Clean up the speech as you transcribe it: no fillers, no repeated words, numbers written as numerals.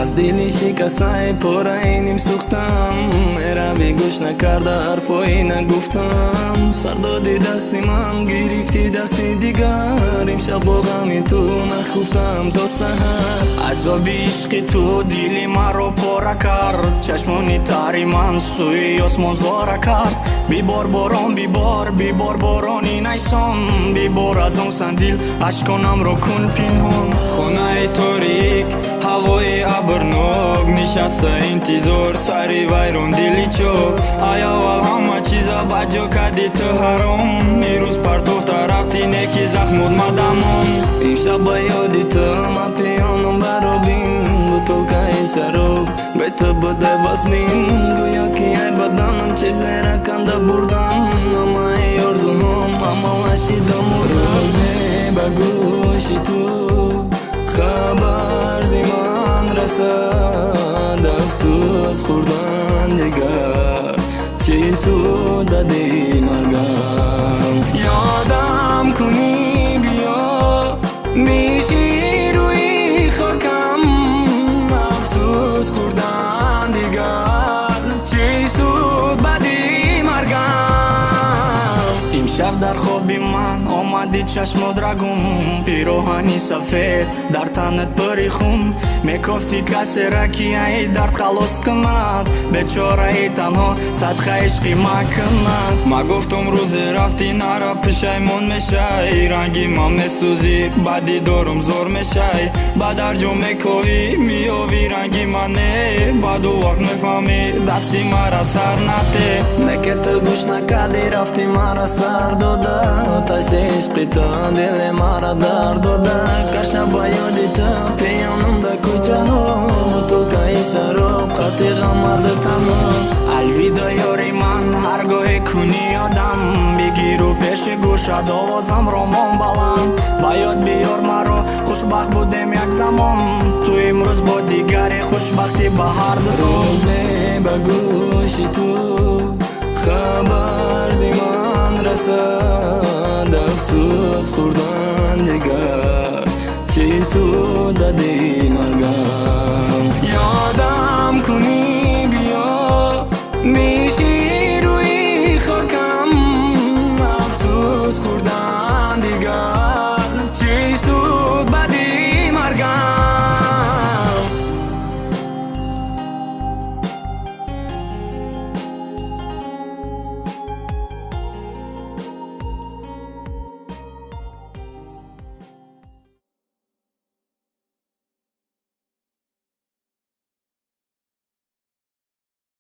از دلی شکستای پرینیم سوختم میروی گوش نکرده حرفایی نگفتم سر دادی دستی من گرفتی دستی دیگر امشب با غم تو نخفتم تا سحر عذاب عشق تو دل مرا پاره کرد چشمانی تاری من سوی آسمان زاره کرد بیبار باران بیبار بارانی نیسان بیبار از آن سندیل اشکانم را کن پنهان خونه تاریک هوای ابرناک نشسته انتظار سری ویران دلی چاک ای اول همه چیزا بجا کردی تو حرام میروز پرتوفته رفتی نیکی زخمود مدمان امشب با یادی تو ما پیانم برو بین بطلقه شراب به تو بوده باز بین گویا که ای بدنم چیزی را کنده بردم اما ای ارزوهم اما وشیدم روزی به گوشی تو خبر زمان رسد افسوس خوردن دیگر چی سود دادی مرگم یادم کنی بیا میشی روی خاکم افسوس خوردن دیگر چی سود بدی مرگم امشب در خواب من آمدی چشم درگون پیراهنی سفید در تنت پری خون میگفتی کسی را که ای درد خلاص کند بیچاره ای تنها صدقه عشقی مکند ما گفتم روزی رفتی نرا پشیمون میشی رنگی ما میسوزی بعدی دارم زور میشی بعد هر جا میکوی میاوی رنگی منه بعد وقت میفهمی دستی مرا سر نته نکه تو گوش نکردی رفتی مرا سر داده آتش عشقی تو دل مرا در داده کشم با یادی تو پیانم به کجا ها بطلقه شراب قطعی غمرد تنها الویدا یاری من هرگاه کنی یادم بگیر و پیش گوشت آوازم را من بلند با یاد بیار مرا خوشبخت بودیم یک زمان تو امروز با دیگری خوشبختی به هر دو روزی به گوشی تو خبر زمان رسد افسوس خوردن دیگر چی سود دادی مرگم